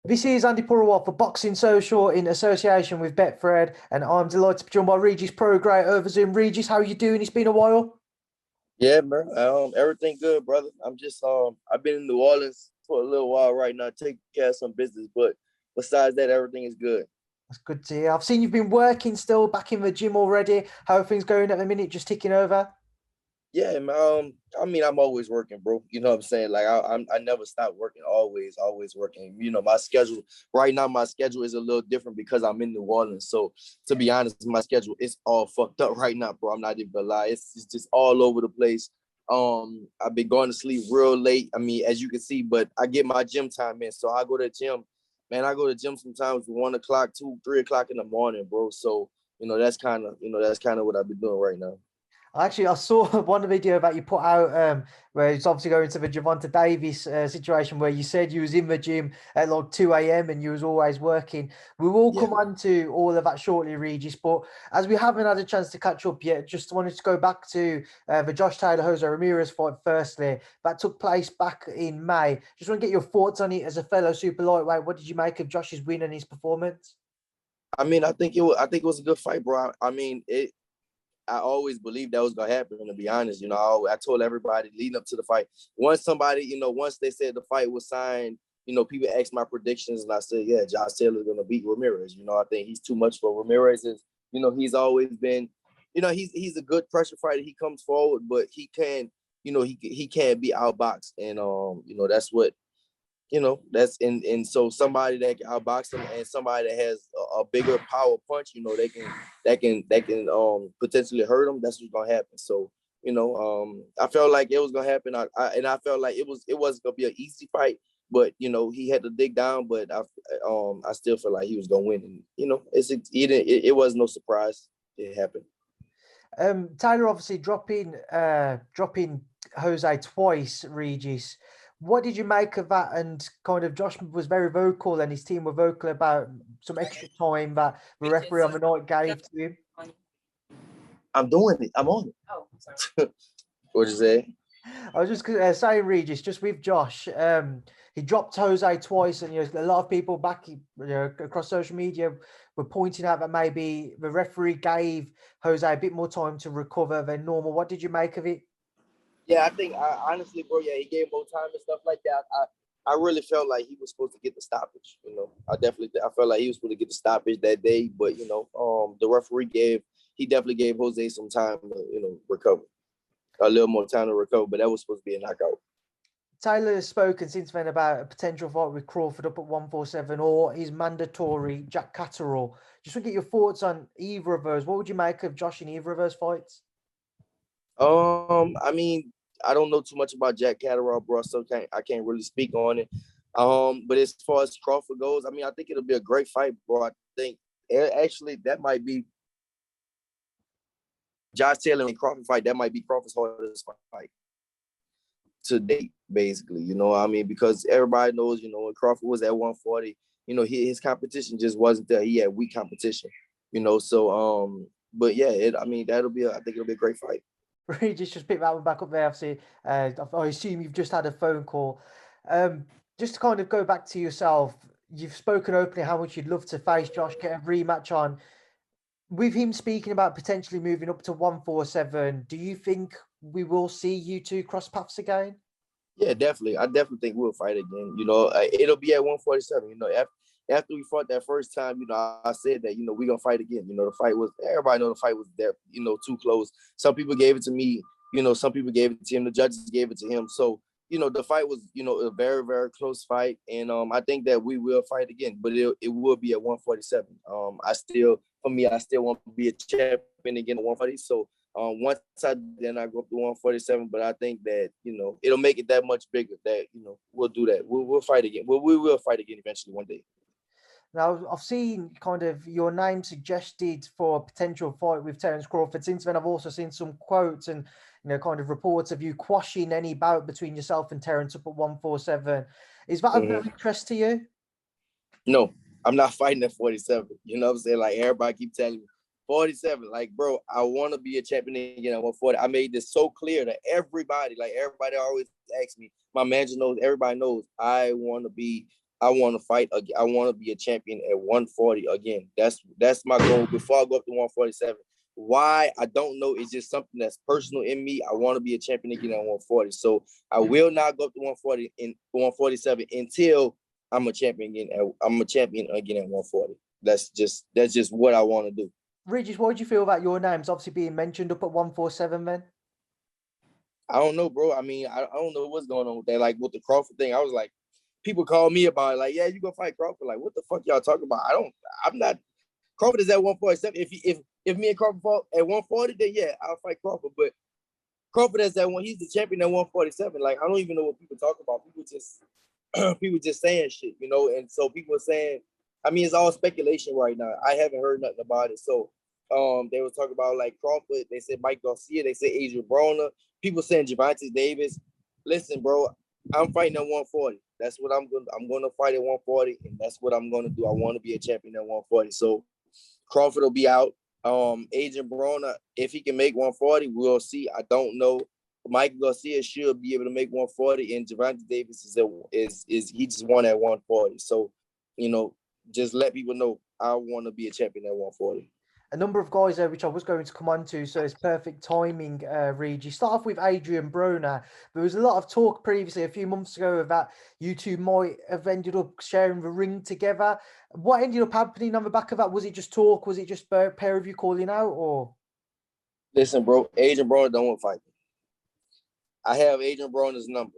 This is Andi Purewal for Boxing Social in association with Betfred, and I'm delighted to be joined by Regis Prograis over Zoom. Regis, how are you doing? It's been a while. Yeah, man. Everything good, brother. I'm just I've been in New Orleans for a little while right now, taking care of some business, but besides that, everything is good. That's good to hear. I've seen you've been working still back in the gym already. How are things going at the minute? Just ticking over? Yeah, man. I mean, I'm always working, bro. You know what I'm saying? Like I never stop working. Always working. You know, my schedule right now. My schedule is a little different because I'm in New Orleans. So to be honest, my schedule is all fucked up right now, bro. I'm not even gonna lie. It's just all over the place. I've been going to sleep real late. I mean, as you can see, but I get my gym time in. So I go to the gym, man. I go to the gym sometimes 1 o'clock, 2, 3 o'clock in the morning, bro. So that's kind of what I've been doing right now. Actually, I saw one video that you put out where it's obviously going to the Gervonta Davis situation where you said you was in the gym at like 2 a.m. and you was always working. We will come on to all of that shortly, Regis, but as we haven't had a chance to catch up yet, just wanted to go back to the Josh Taylor-Jose Ramirez fight firstly. That took place back in May. Just want to get your thoughts on it as a fellow super lightweight. What did you make of Josh's win and his performance? I mean, I think it was a good fight, bro. I always believed that was gonna happen. To be honest, I told everybody leading up to the fight. Once they said the fight was signed, people asked my predictions, and I said, yeah, Josh Taylor's gonna beat Ramirez. I think he's too much for Ramirez. He's always been, he's a good pressure fighter. He comes forward, but he can, he can't be outboxed, and that's what. And so somebody that can outbox him and somebody that has a bigger power punch, they can potentially hurt him. That's what's gonna happen. So, I felt like it was gonna happen. I felt like it wasn't gonna be an easy fight, but he had to dig down. But I still feel like he was gonna win. And it was no surprise. It happened. Taylor obviously dropping Jose twice, Regis. What did you make of that? And kind of Josh was very vocal and his team were vocal about some extra time that the referee on the night gave to him. I'm doing it. I'm on it. Oh, sorry. What'd you say? I was just saying, Regis, just with Josh, he dropped Jose twice, and a lot of people back across social media were pointing out that maybe the referee gave Jose a bit more time to recover than normal. What did you make of it? Yeah, honestly, bro, yeah, he gave more time and stuff like that. I really felt like he was supposed to get the stoppage. I felt like he was supposed to get the stoppage that day, but the referee definitely gave Jose some time to recover, a little more time to recover. But that was supposed to be a knockout. Taylor has spoken since then about a potential fight with Crawford up at 147 or his mandatory Jack Catterall. Just want to get your thoughts on either of those. What would you make of Josh in either of those fights? I mean, I don't know too much about Jack Catterall, bro, so I can't really speak on it. But as far as Crawford goes, I mean, I think it'll be a great fight, bro. I think actually that might be Josh Taylor and Crawford fight. That might be Crawford's hardest fight to date, basically. I mean, because everybody knows, when Crawford was at 140, his competition just wasn't there. He had weak competition, So, but yeah, I think it'll be a great fight. Regis, just pick that one back up there. Obviously, I assume you've just had a phone call. Just to kind of go back to yourself, you've spoken openly how much you'd love to face Josh, get a rematch on. With him speaking about potentially moving up to 147, do you think we will see you two cross paths again? Yeah, definitely. I definitely think we'll fight again. It'll be at 147. After we fought that first time, I said that, we're going to fight again. Everybody know the fight was there, too close. Some people gave it to me, some people gave it to him. The judges gave it to him. So, the fight was, a very, very close fight. And I think that we will fight again, but it will be at 147. I still want to be a champion again at 140. So, once I go up to 147, but I think that, it'll make it that much bigger that, we'll do that. We'll fight again. We will fight again eventually one day. Now, I've seen kind of your name suggested for a potential fight with Terence Crawford. Since then, I've also seen some quotes and, kind of reports of you quashing any bout between yourself and Terence up at 147. Is that of no interest to you? No, I'm not fighting at 47. You know what I'm saying? Like, everybody keep telling me, 47. Like, bro, I want to be a champion again at 140. I made this so clear to everybody. Like, everybody always asks me. My manager knows. Everybody knows. I want to fight. I want to be a champion at 140 again. That's my goal before I go up to 147. Why? I don't know. It's just something that's personal in me. I want to be a champion again at 140. So I will not go up to 140 in 147 until I'm a champion again. I'm a champion again at 140. That's just what I want to do. Regis, what do you feel about your names obviously being mentioned up at 147, man? I don't know, bro. I mean, I don't know what's going on with that. Like with the Crawford thing, I was like, people call me about it, like, yeah, you gonna fight Crawford. Like, what the fuck y'all talking about? I'm not. Crawford is at 147. If me and Crawford fought at 140, then yeah, I'll fight Crawford. But Crawford is that one. He's the champion at 147. Like, I don't even know what people talk about. People just saying shit, you know. And so people are saying, I mean, it's all speculation right now. I haven't heard nothing about it. So they were talking about like Crawford. They said Mikey Garcia. They said Adrian Broner. People saying Gervonta Davis. Listen, bro, I'm fighting at 140. That's what I'm going. I'm going to fight at 140, and that's what I'm going to do. I want to be a champion at 140. So Crawford will be out. Adrian Broner, if he can make 140, we'll see. I don't know. Mikey Garcia should be able to make 140, and Gervonta Davis is he just won at 140. So, you know, just let people know I want to be a champion at 140. A number of guys there, which I was going to come on to, so it's perfect timing, Reed. You start off with Adrian Broner. There was a lot of talk previously, a few months ago, about you two might have ended up sharing the ring together. What ended up happening on the back of that? Was it just talk? Was it just a pair of you calling out? Or listen, bro, Adrian Broner don't want to fight me. I have Adrian Broner's number.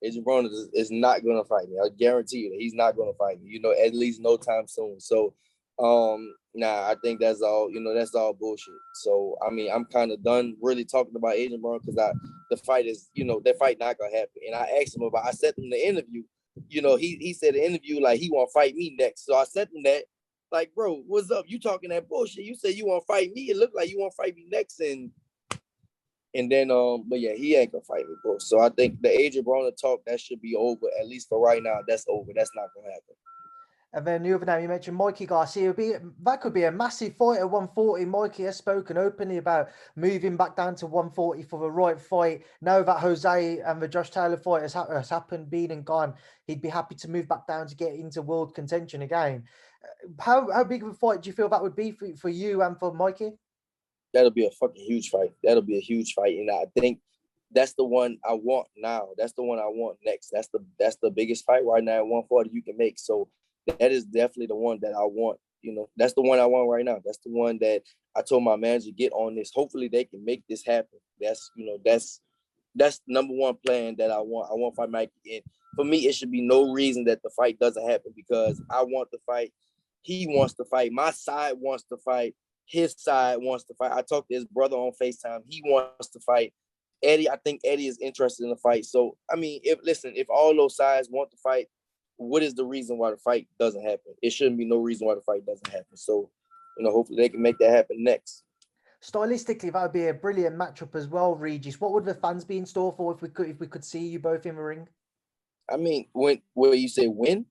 Adrian Broner is not going to fight me. I guarantee you that he's not going to fight me, you know, at least no time soon. So, I think that's all, you know, that's all bullshit. So, I mean, I'm kind of done really talking about Adrian Broner because the fight is, you know, that fight not going to happen. And I asked him I said to him in the interview, you know, he said in the interview, like, he want to fight me next. So I said to him that, like, bro, what's up? You talking that bullshit. You said you want to fight me. It looked like you want to fight me next. And then, but yeah, he ain't gonna fight me, bro. So I think the Adrian Broner talk, that should be over. At least for right now, that's over. That's not gonna happen. And then the other name you mentioned, Mikey Garcia, that could be a massive fight at 140. Mikey has spoken openly about moving back down to 140 for the right fight. Now that Jose and the Josh Taylor fight has happened, been and gone, he'd be happy to move back down to get into world contention again. How big of a fight do you feel that would be for you and for Mikey? That'll be a fucking huge fight. That'll be a huge fight. And I think that's the one I want now. That's the one I want next. That's the biggest fight right now at 140 you can make. So that is definitely the one that I want. You know, that's the one I want right now. That's the one that I told my manager, get on this. Hopefully they can make this happen. That's, you know, that's number one plan that I want. I want to fight Mikey. And for me, it should be no reason that the fight doesn't happen because I want to fight. He wants to fight. My side wants to fight. His side wants to fight. I talked to his brother on FaceTime. He wants to fight. Eddie, I think Eddie is interested in the fight. So, I mean, if all those sides want to fight, what is the reason why the fight doesn't happen? It shouldn't be no reason why the fight doesn't happen. So, you know, hopefully they can make that happen next. Stylistically, that would be a brilliant matchup as well, Regis. What would the fans be in store for if we could see you both in the ring? I mean, where you say when?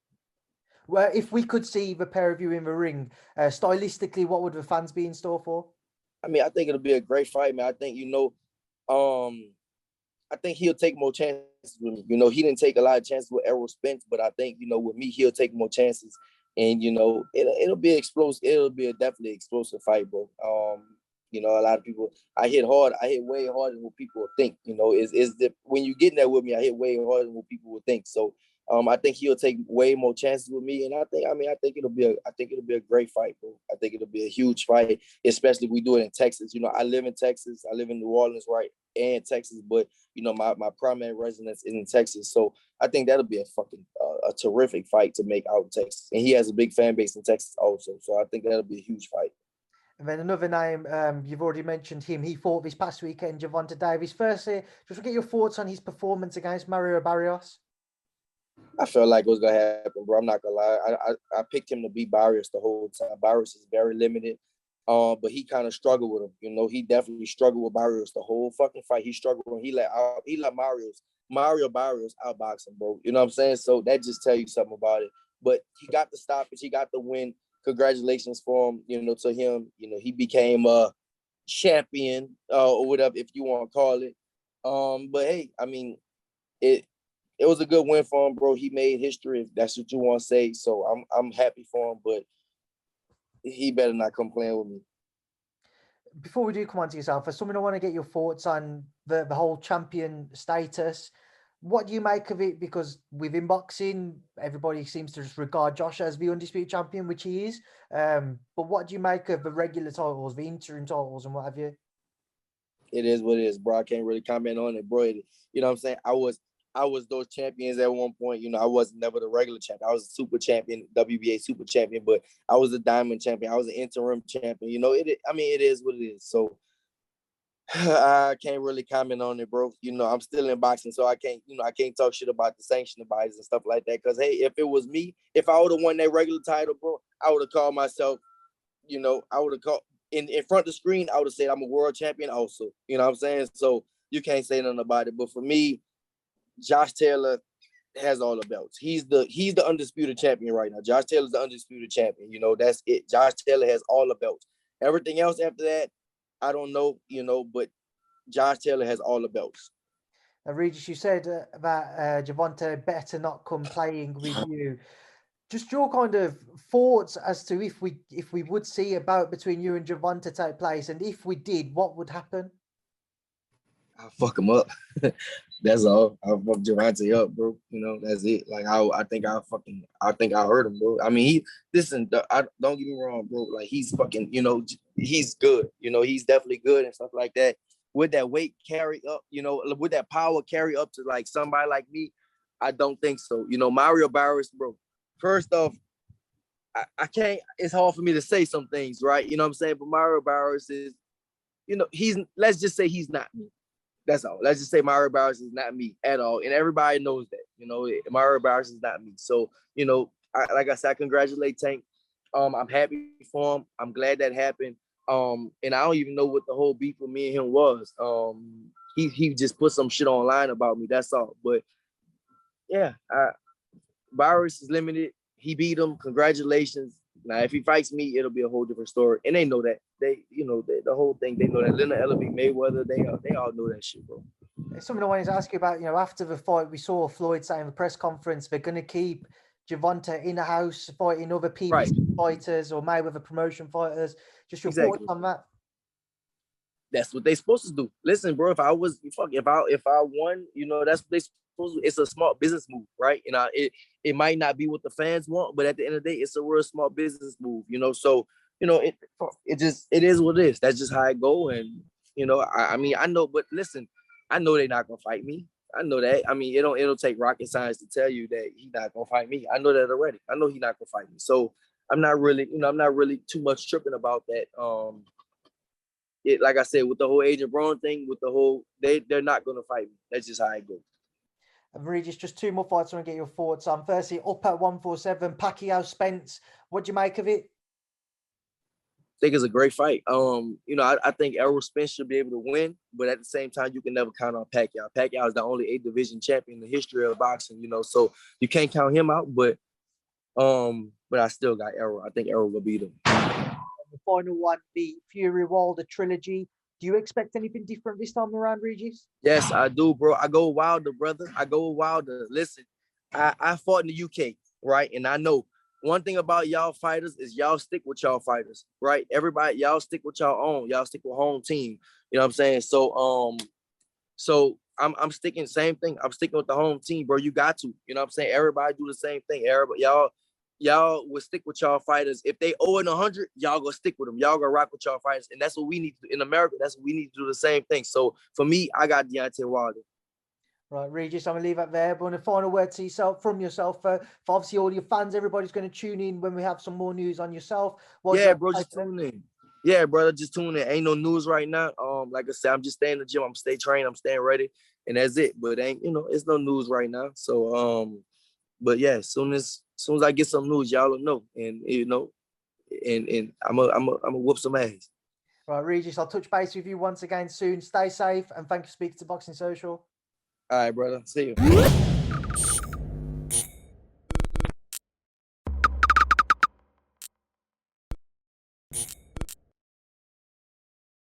Well, if we could see the pair of you in the ring, stylistically, what would the fans be in store for? I mean, I think it'll be a great fight, man. I think, you know, I think he'll take more chances with me. You know, he didn't take a lot of chances with Errol Spence, but I think, you know, with me, he'll take more chances. And, you know, it'll be explosive. It'll be a definitely explosive fight, bro. You know, a lot of people, I hit hard. I hit way harder than what people would think. You know, when you get in there with me, I hit way harder than what people would think. So, I think he'll take way more chances with me, and I think it'll be a great fight, bro. I think it'll be a huge fight, especially if we do it in Texas. You know, I live in Texas. I live in New Orleans, right, and Texas, but you know, my primary residence is in Texas, so I think that'll be a fucking a terrific fight to make out in Texas, and he has a big fan base in Texas also, so I think that'll be a huge fight. And then another name, you've already mentioned him. He fought this past weekend, Gervonta Davis. Firstly, just get your thoughts on his performance against Mario Barrios. I felt like it was gonna happen, bro. I'm not gonna lie. I picked him to beat Barrios the whole time. Barrios is very limited, but he kind of struggled with him. You know, he definitely struggled with Barrios the whole fucking fight. He struggled when he let Mario Barrios outbox him, bro. You know what I'm saying? So that just tell you something about it. But he got the stoppage. He got the win congratulations for him, to him. He became a champion, or whatever, if you want to call it. But hey, I mean, it was a good win for him, bro. He made history, if that's what you want to say. So I'm happy for him, but he better not come playing with me. Before we do come on to yourself, as someone, I want to get your thoughts on the whole champion status. What do you make of it? Because within boxing, everybody seems to just regard Josh as the undisputed champion, which he is. But what do you make of the regular titles, the interim titles, and what have you? It is what it is, bro. I can't really comment on it, bro. You know what I'm saying? I was those champions at one point. I wasn't never the regular champion. I was a super champion, WBA super champion, but I was a diamond champion. I was an interim champion. It is what it is. So I can't really comment on it, bro. I'm still in boxing, so I can't talk shit about the sanctioning bodies and stuff like that. Because hey, if it was me, if I would have won that regular title, bro, I would have called myself, I would have called in front of the screen, I would have said I'm a world champion also. You know what I'm saying? So you can't say nothing about it. But for me, Josh Taylor has all the belts. He's the undisputed champion right now. Josh Taylor's the undisputed champion. That's it. Josh Taylor has all the belts. Everything else after that, I don't know, but Josh Taylor has all the belts. Regis, you said that Gervonta better not come playing with you. Just your kind of thoughts as to if we would see a bout between you and Gervonta take place, and if we did, what would happen? I'll fuck him up. That's all. I'll fuck Gervonta up, bro. That's it. Like I think I hurt him, bro. I mean, don't get me wrong, bro. Like he's fucking, he's good. He's definitely good and stuff like that. Would that weight carry up? Would that power carry up to like somebody like me? I don't think so. Mario Barris, bro. First off, I can't. It's hard for me to say some things, right? You know what I'm saying? But Mario Barris is, let's just say he's not me. That's all. Let's just say Mario Barris is not me at all. And everybody knows that, Mario Barris is not me. So, like I said, I congratulate Tank. I'm happy for him. I'm glad that happened. And I don't even know what the whole beef with me and him was. He just put some shit online about me. That's all. But yeah, Barris is limited. He beat him. Congratulations. Now, if he fights me, it'll be a whole different story. And they know that. The whole thing, they know that. Leonard Ellerby, Mayweather, they all know that shit, bro. It's something I wanted to ask you about. After the fight, we saw Floyd say in the press conference they're going to keep Gervonta in the house fighting other PBC fighters or Mayweather promotion fighters. Just your thoughts on that? That's what they're supposed to do. Listen, bro, if I won, that's what they supposed to do. It's a smart business move, right? It might not be what the fans want, but at the end of the day, it's a real small business move, So, it is what it is. That's just how it go. And, I know, but listen, I know they're not gonna fight me. I know that. I mean, it'll take rocket science to tell you that he's not gonna fight me. I know that already. I know he's not gonna fight me. So I'm not really too much tripping about that. Like I said, with the whole Adrian Brown thing, they're not gonna fight me. That's just how it goes. And Regis, just two more fights I want to get your thoughts on. Firstly, up at 147, Pacquiao Spence. What do you make of it? I think it's a great fight. I think Errol Spence should be able to win, but at the same time, you can never count on Pacquiao. Pacquiao is the only 8 division champion in the history of boxing, so you can't count him out. But I still got Errol. I think Errol will beat him. The final one, the Purewal, the trilogy. Do you expect anything different this time around, Regis? Yes, I do, bro. I go Wilder, brother. I go Wilder. Listen, I fought in the UK, right? And I know one thing about y'all fighters is y'all stick with y'all fighters, right? Everybody, y'all stick with y'all own. Y'all stick with home team. You know what I'm saying? So, I'm sticking same thing. I'm sticking with the home team, bro. You got to. You know what I'm saying? Everybody do the same thing. Everybody, y'all will stick with y'all fighters. If they 0-100, y'all gonna stick with them. Y'all gonna rock with y'all fighters, and that's what we need to do in America. That's what we need to do the same thing. So for me, I got Deontay Wilder. Right, Regis, I'm gonna leave it there. But a final word to yourself from yourself for obviously all your fans. Everybody's going to tune in when we have some more news on yourself. Bro, just tune in. Yeah, brother, just tune in. Ain't no news right now. Like I said, I'm just staying in the gym. I'm stay trained. I'm staying ready, and that's it. But it's no news right now. So but yeah, as soon as I get some news, y'all will know. And and I'm a whoop some ass. Right, Regis, I'll touch base with you once again soon. Stay safe, and thank you for speaking to Boxing Social. All right, brother. See you.